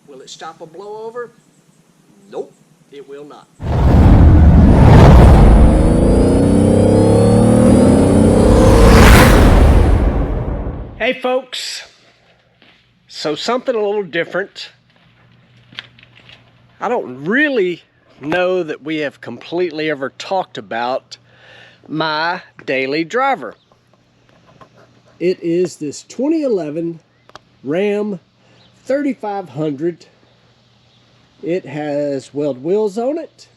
Will it stop a blowover? Nope, it will not. Hey folks, so something a little different. I don't really know that we have completely ever talked about my daily driver. It is this 2011 Ram 3500. It has weld wheels on it.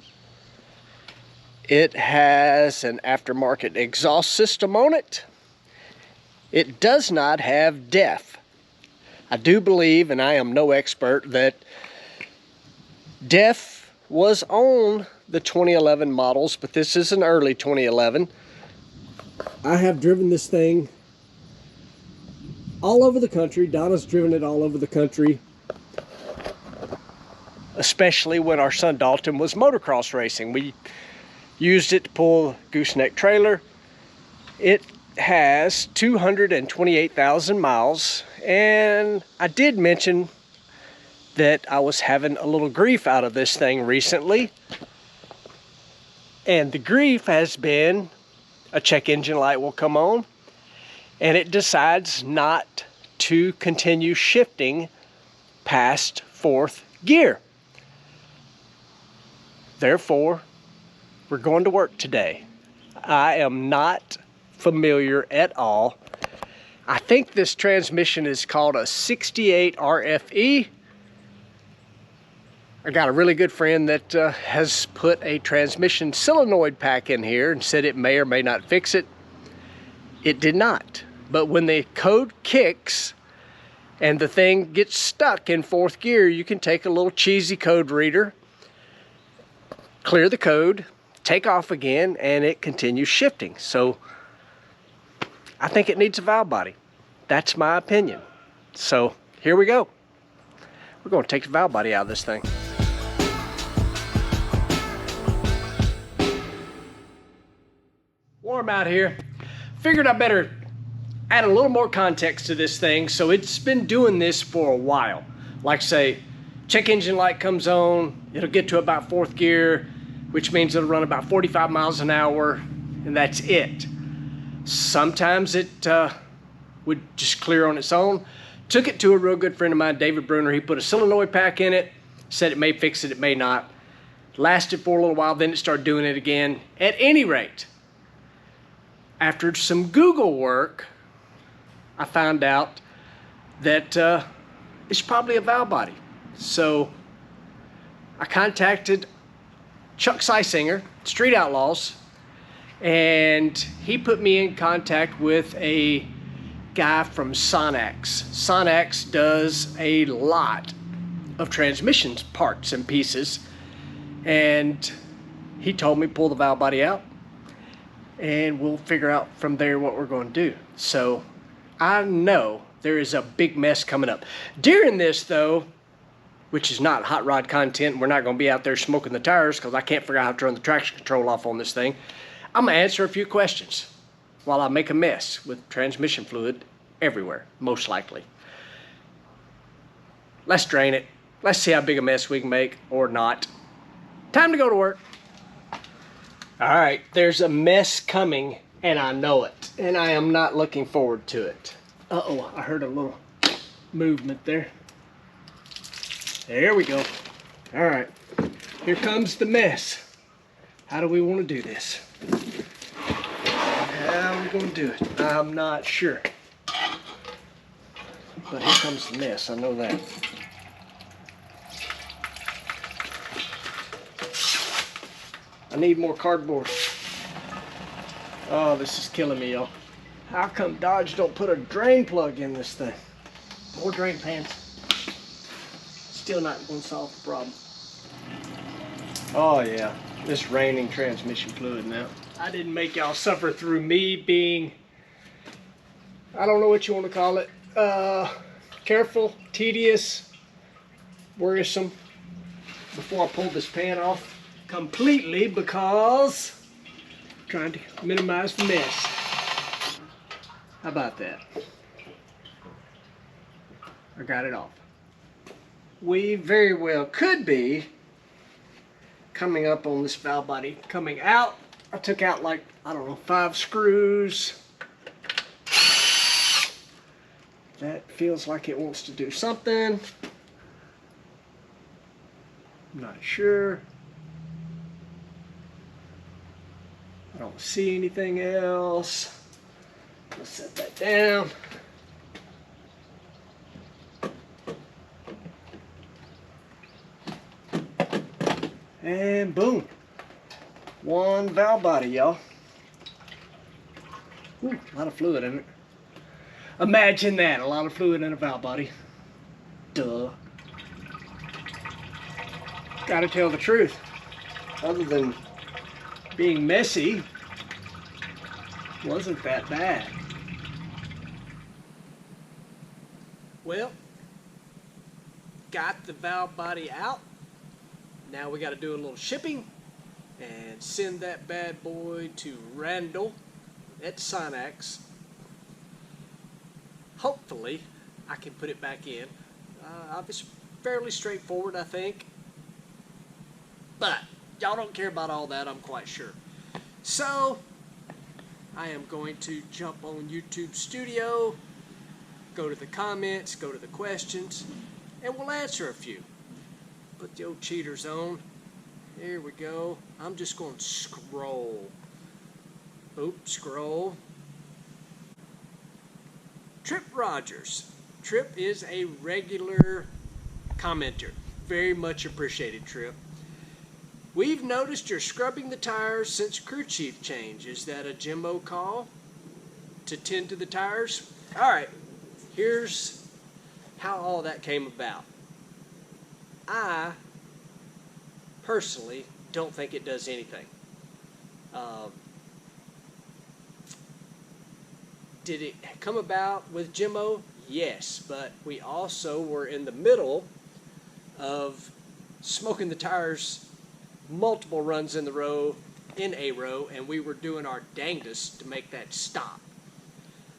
It has an aftermarket exhaust system on it. It does not have DEF. I do believe, and I am no expert, that DEF was on the 2011 models, but this is an early 2011. I have driven this thing all over the country. Donna's driven it all over the country, especially when our son Dalton was motocross racing. We used it to pull a gooseneck trailer. It has 228,000 miles, and I did mention that I was having a little grief out of this thing recently, and the grief has been a check engine light will come on and it decides not to continue shifting past fourth gear. Therefore, we're going to work today. I am not familiar at all. I think this transmission is called a 68 RFE. I got a really good friend that has put a transmission solenoid pack in here and said it may or may not fix it. It did not. But when the code kicks and the thing gets stuck in fourth gear, you can take a little cheesy code reader, clear the code, take off again, and it continues shifting. So I think it needs a valve body. That's my opinion. So here we go. We're going to take the valve body out of this thing. Warm out here. Figured I better add a little more context to this thing. So it's been doing this for a while. Like say, check engine light comes on, it'll get to about fourth gear, which means it'll run about 45 miles an hour, and that's it. Sometimes it would just clear on its own. Took it to a real good friend of mine, David Bruner. He put a solenoid pack in it, said it may fix it, it may not. Lasted for a little while, then it started doing it again. At any rate, after some Google work, I found out that it's probably a valve body. So I contacted Chuck Seisinger, Street Outlaws, and he put me in contact with a guy from Sonax. Sonax does a lot of transmissions parts and pieces, and he told me pull the valve body out and we'll figure out from there what we're going to do. So I know there is a big mess coming up. During this though, which is not hot rod content, we're not going to be out there smoking the tires because I can't figure out how to turn the traction control off on this thing. I'm going to answer a few questions while I make a mess with transmission fluid everywhere, most likely. Let's drain it. Let's see how big a mess we can make or not. Time to go to work. All right, there's a mess coming and I know it, and I am not looking forward to it. Uh-oh, I heard a little movement there. There we go. All right, here comes the mess. How do we want to do this? How are we going to do it? I'm not sure. But here comes the mess, I know that. I need more cardboard. Oh, this is killing me, y'all. How come Dodge don't put a drain plug in this thing? More drain pans. Still not going to solve the problem. Oh yeah, this raining transmission fluid now. I didn't make y'all suffer through me being, I don't know what you want to call it, careful, tedious, worrisome before I pulled this pan off completely because I'm trying to minimize the mess. How about that? I got it off. we very well could be coming up on this valve body coming out. I took out like, I don't know, 5 screws. That feels like it wants to do something. I'm not sure. I don't see anything else. Let's set that down. And boom. One valve body, y'all. A lot of fluid in it. Imagine that, a lot of fluid in a valve body. Duh. Gotta tell the truth. Other than being messy, wasn't that bad. Well, got the valve body out. Now we got to do a little shipping and send that bad boy to Randall at Sinax. Hopefully I can put it back in. It's fairly straightforward, I think. But y'all don't care about all that, I'm quite sure. So I am going to jump on YouTube Studio, go to the comments, go to the questions, and we'll answer a few. Put the old cheaters on. Here we go. I'm just going to scroll. Oops, scroll. Trip Rogers. Trip is a regular commenter. Very much appreciated, Trip. We've noticed you're scrubbing the tires since crew chief change. Is that a Jimbo call to tend to the tires? All right, here's how all that came about. I personally don't think it does anything. Did it come about with Jimbo? Yes, but we also were in the middle of smoking the tires multiple runs in a row, and we were doing our dangdest to make that stop.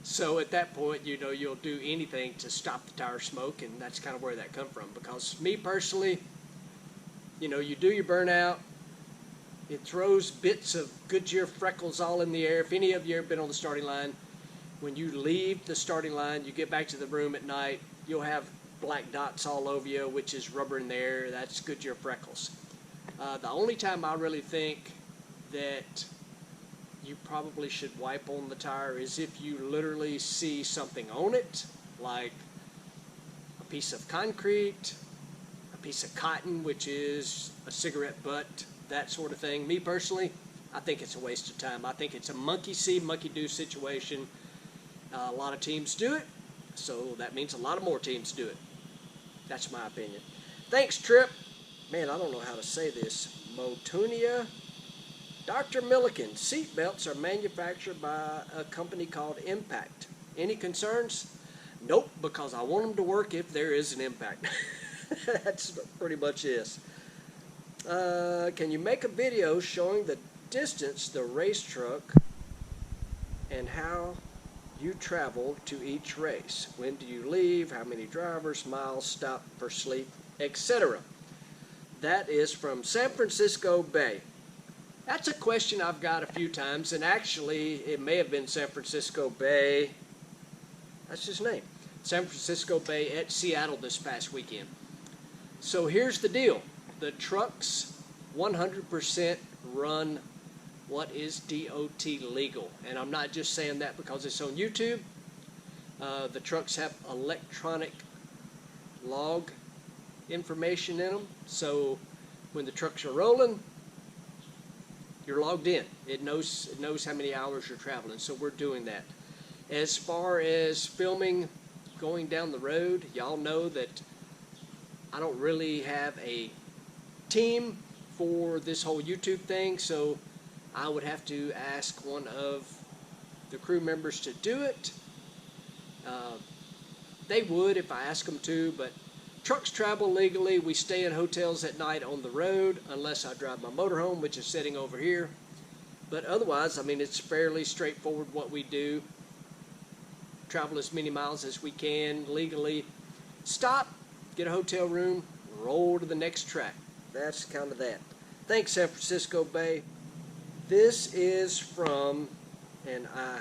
So at that point, you know, you'll do anything to stop the tire smoke, and that's kind of where that come from. Because me personally, you know, you do your burnout, it throws bits of Goodyear freckles all in the air. If any of you have been on the starting line, when you leave the starting line, you get back to the room at night, you'll have black dots all over you, which is rubber in the air. That's Goodyear freckles. The only time I really think that you probably should wipe on the tire is if you literally see something on it, like a piece of concrete, a piece of cotton, which is a cigarette butt, that sort of thing. Me personally, I think it's a waste of time. I think it's a monkey see, monkey do situation. A lot of teams do it, so that means a lot of more teams do it. That's my opinion. Thanks, Trip. Man, I don't know how to say this. Motunia. Dr. Milliken, seatbelts are manufactured by a company called Impact. Any concerns? Nope, because I want them to work if there is an impact. That's pretty much it. Can you make a video showing the distance the race truck and how you travel to each race? When do you leave? How many drivers, miles, stop for sleep, etc.? That is from San Francisco Bay. That's a question I've got a few times, and actually it may have been San Francisco Bay. That's his name. San Francisco Bay at Seattle this past weekend. So here's the deal. The trucks 100% run what is DOT legal. And I'm not just saying that because it's on YouTube. The trucks have electronic log information in them. So when the trucks are rolling, you're logged in. It knows how many hours you're traveling. So we're doing that. As far as filming going down the road, y'all know that I don't really have a team for this whole YouTube thing, so I would have to ask one of the crew members to do it. They would if I asked them to, but trucks travel legally. We stay in hotels at night on the road unless I drive my motorhome, which is sitting over here. But otherwise, I mean, it's fairly straightforward what we do. Travel as many miles as we can legally. Stop get a hotel room, roll to the next track. That's kind of that. Thanks, San Francisco Bay. This is from, and I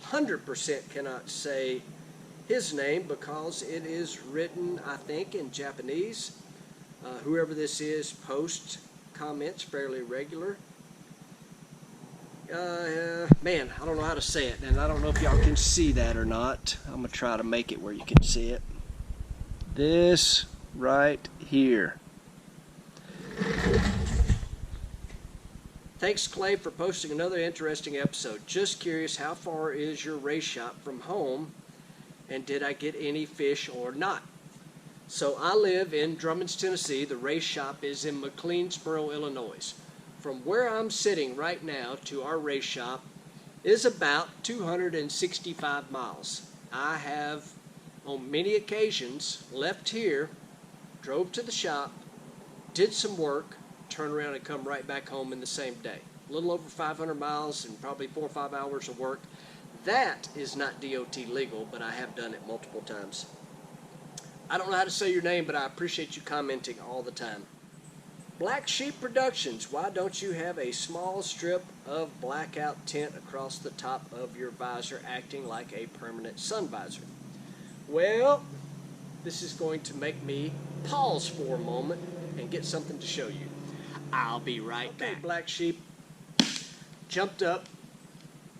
100% cannot say his name because it is written, I think, in Japanese. Whoever this is posts comments fairly regular. Man, I don't know how to say it, and I don't know if y'all can see that or not. I'm going to try to make it where you can see it. This right here. Thanks, Clay, for posting another interesting episode. Just curious, how far is your race shop from home, and did I get any fish or not? So I live in Drummond's, Tennessee. The race shop is in McLeansboro, Illinois. From where I'm sitting right now to our race shop is about 265 miles. I have, on many occasions, left here, drove to the shop, did some work, turn around and come right back home in the same day. A little over 500 miles and probably 4 or 5 hours of work. That is not DOT legal, but I have done it multiple times. I don't know how to say your name, but I appreciate you commenting all the time. Black Sheep Productions, why don't you have a small strip of blackout tint across the top of your visor acting like a permanent sun visor? Well, this is going to make me pause for a moment and get something to show you. I'll be right back. Black Sheep jumped up.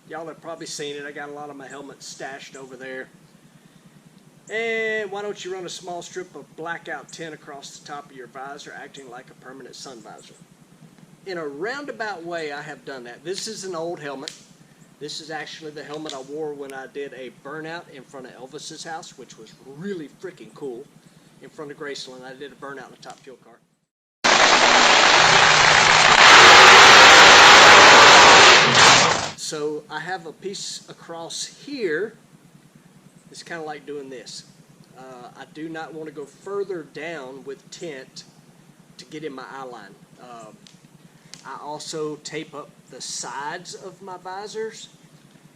Y'all have probably seen it. I got a lot of my helmets stashed over there. And why don't you run a small strip of blackout tint across the top of your visor acting like a permanent sun visor? In a roundabout way, I have done that. This is an old helmet. This is actually the helmet I wore when I did a burnout in front of Elvis's house, which was really freaking cool. In front of Graceland, I did a burnout in a Top Fuel car. So I have a piece across here. It's kind of like doing this. I do not want to go further down with tint to get in my eye line. I also tape up the sides of my visors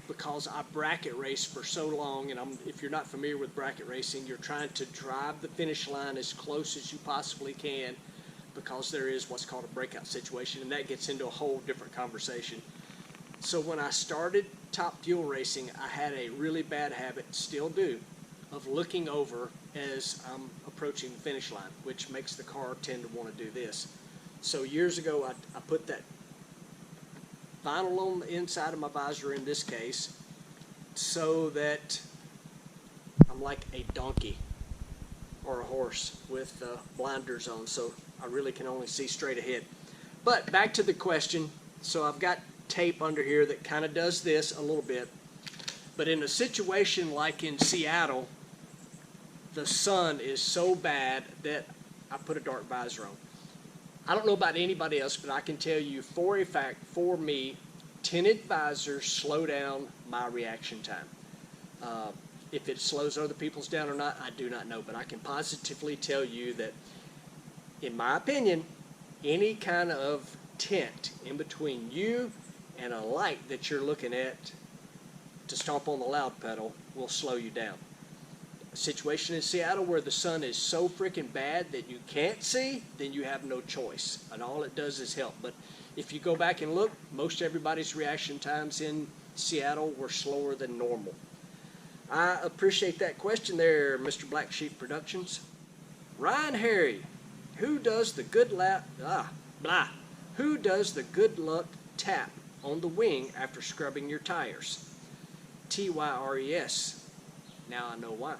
because I bracket race for so long, and if you're not familiar with bracket racing, you're trying to drive the finish line as close as you possibly can because there is what's called a breakout situation, and that gets into a whole different conversation. So when I started Top Fuel racing, I had a really bad habit, still do, of looking over as I'm approaching the finish line, which makes the car tend to want to do this. So years ago, I put that vinyl on the inside of my visor in this case so that I'm like a donkey or a horse with blinders on, so I really can only see straight ahead. But back to the question. So I've got tape under here that kind of does this a little bit, but in a situation like in Seattle, the sun is so bad that I put a dark visor on. I don't know about anybody else, but I can tell you for a fact, for me, tinted visors slow down my reaction time. If it slows other people's down or not, I do not know, but I can positively tell you that, in my opinion, any kind of tint in between you and a light that you're looking at to stomp on the loud pedal will slow you down. A situation in Seattle where the sun is so freaking bad that you can't see, then you have no choice, and all it does is help. But if you go back and look, most everybody's reaction times in Seattle were slower than normal. I appreciate that question there, Mr. Black Sheep Productions. Ryan Harry, who does the good luck tap on the wing after scrubbing your tires? TYRES. Now I know why.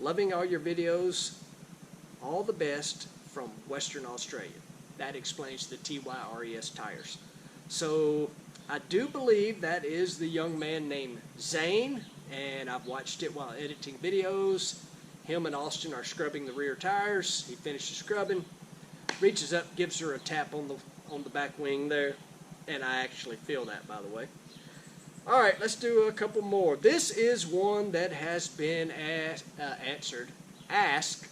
Loving all your videos. All the best from Western Australia. That explains the TYRES tires. So I do believe that is the young man named Zane, and I've watched it while editing videos. Him and Austin are scrubbing the rear tires. He finishes scrubbing, reaches up, gives her a tap on the back wing there, and I actually feel that, by the way. All right, let's do a couple more. This is one that has been answered. Asked.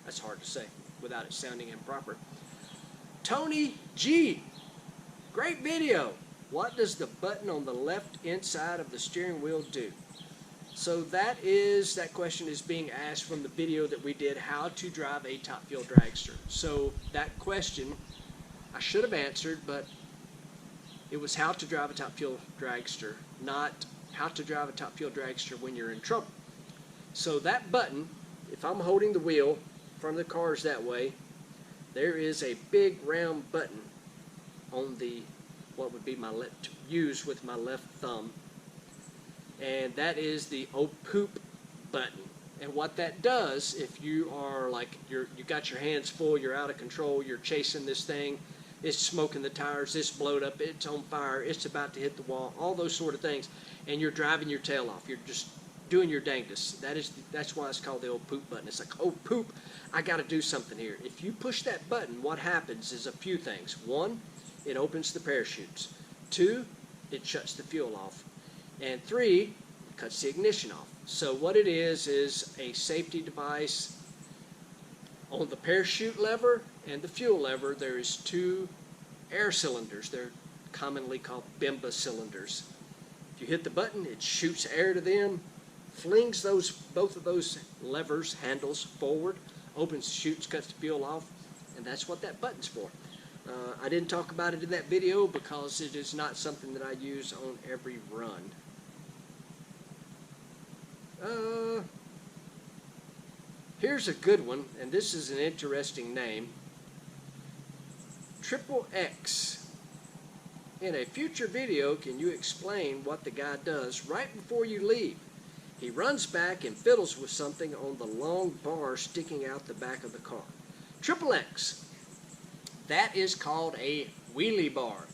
That's hard to say without it sounding improper. Tony G. Great video. What does the button on the left inside of the steering wheel do? So that question is being asked from the video that we did, how to drive a top fuel dragster. So that question I should have answered, but it was how to drive a top fuel dragster, not how to drive a top fuel dragster when you're in trouble. So that button, if I'm holding the wheel from the cars that way, there is a big round button on the, what would be my left, use with my left thumb, and that is the oh poop button. And what that does, if you are like, you got your hands full, you're out of control, you're chasing this thing, it's smoking the tires, it's blowed up, it's on fire, it's about to hit the wall, all those sort of things, and you're driving your tail off, you're just doing your dangdest. That's why it's called the old poop button. It's like, oh poop, I got to do something here. If you push that button, what happens is a few things. One, it opens the parachutes. Two, it shuts the fuel off. And three, it cuts the ignition off. So what it is a safety device. On the parachute lever and the fuel lever, there is two air cylinders. They're commonly called bimba cylinders. If you hit the button, it shoots air to them, flings both of those levers, handles, forward, opens, shoots, cuts the fuel off, and that's what that button's for. I didn't talk about it in that video because it is not something that I use on every run. Here's a good one, and this is an interesting name. Triple X. In a future video, can you explain what the guy does right before you leave? He runs back and fiddles with something on the long bar sticking out the back of the car. Triple X. That is called a wheelie bar.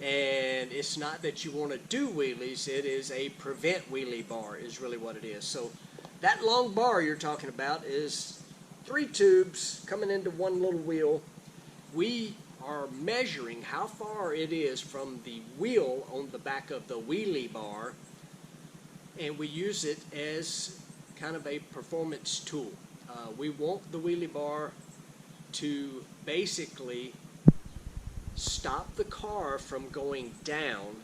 And it's not that you want to do wheelies, it is a prevent wheelie bar is really what it is. So that long bar you're talking about is 3 tubes coming into one little wheel. We are measuring how far it is from the wheel on the back of the wheelie bar, and we use it as kind of a performance tool. We want the wheelie bar to basically stop the car from going down,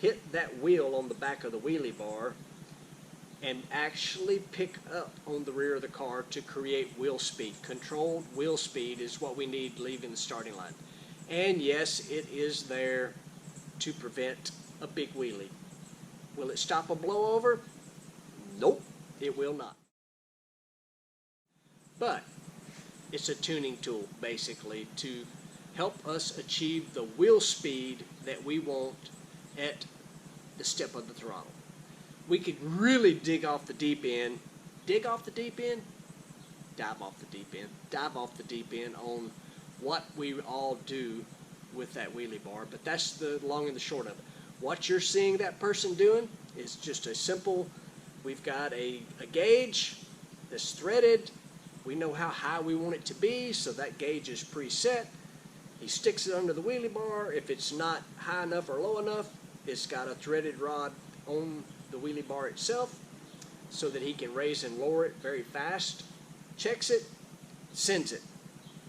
hit that wheel on the back of the wheelie bar, and actually pick up on the rear of the car to create wheel speed. Controlled wheel speed is what we need leaving the starting line. And yes, it is there to prevent a big wheelie. Will it stop a blowover? Nope, it will not. But it's a tuning tool, basically, to help us achieve the wheel speed that we want at the step of the throttle. We could really dig off the deep end. Dig off the deep end? Dive off the deep end. Dive off the deep end on what we all do with that wheelie bar. But that's the long and the short of it. What you're seeing that person doing is just a simple, we've got a gauge that's threaded. We know how high we want it to be, so that gauge is preset. He sticks it under the wheelie bar. If it's not high enough or low enough, it's got a threaded rod on the wheelie bar itself so that he can raise and lower it very fast. Checks it, sends it.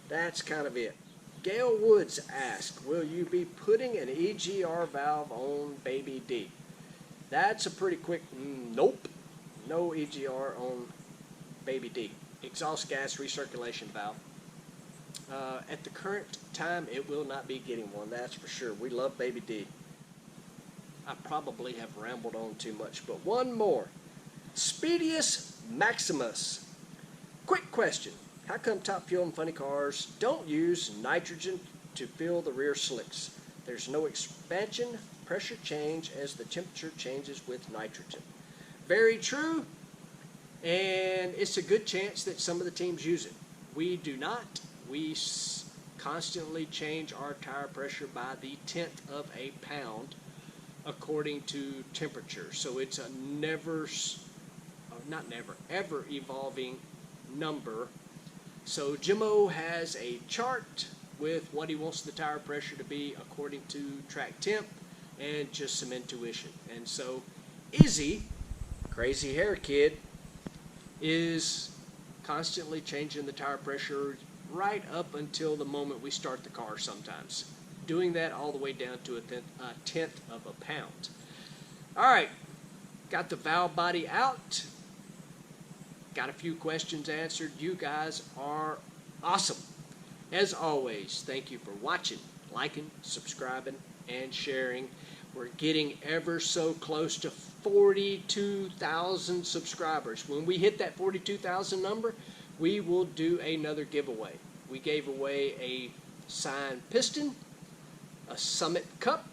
That's kind of it. Gail Woods asked, will you be putting an EGR valve on Baby D? That's a pretty quick nope. No EGR on Baby D. Exhaust gas recirculation valve. At the current time, it will not be getting one, that's for sure. We love Baby D. I probably have rambled on too much, but one more. Speedius Maximus. Quick question. How come Top Fuel and Funny Cars don't use nitrogen to fill the rear slicks? There's no expansion pressure change as the temperature changes with nitrogen. Very true, and it's a good chance that some of the teams use it. We do not. We constantly change our tire pressure by the 1/10 of a pound according to temperature. So it's a ever evolving number. So Jimmo has a chart with what he wants the tire pressure to be according to track temp and just some intuition. And so Izzy, crazy hair kid, is constantly changing the tire pressure right up until the moment we start the car sometimes. Doing that all the way down to a 1/10 of a pound. All right, Got the valve body out. Got a few questions answered. You guys are awesome. As always, thank you for watching, liking, subscribing, and sharing. We're getting ever so close to 42,000 subscribers. When we hit that 42,000 number, we will do another giveaway. We gave away a signed piston, a Summit cup,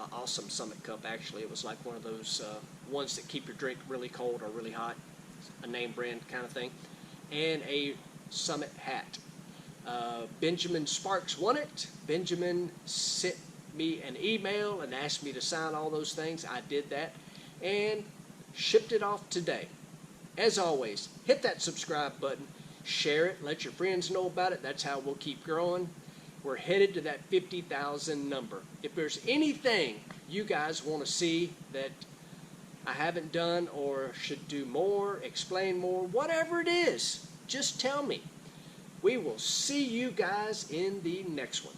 an awesome Summit cup actually. It was like one of those ones that keep your drink really cold or really hot, a name brand kind of thing, and a Summit hat. Benjamin Sparks won it. Benjamin sent me an email and asked me to sign all those things. I did that and shipped it off today. As always, hit that subscribe button, share it, let your friends know about it. That's how we'll keep growing. We're headed to that 50,000 number. If there's anything you guys want to see that I haven't done or should do more, explain more, whatever it is, just tell me. We will see you guys in the next one.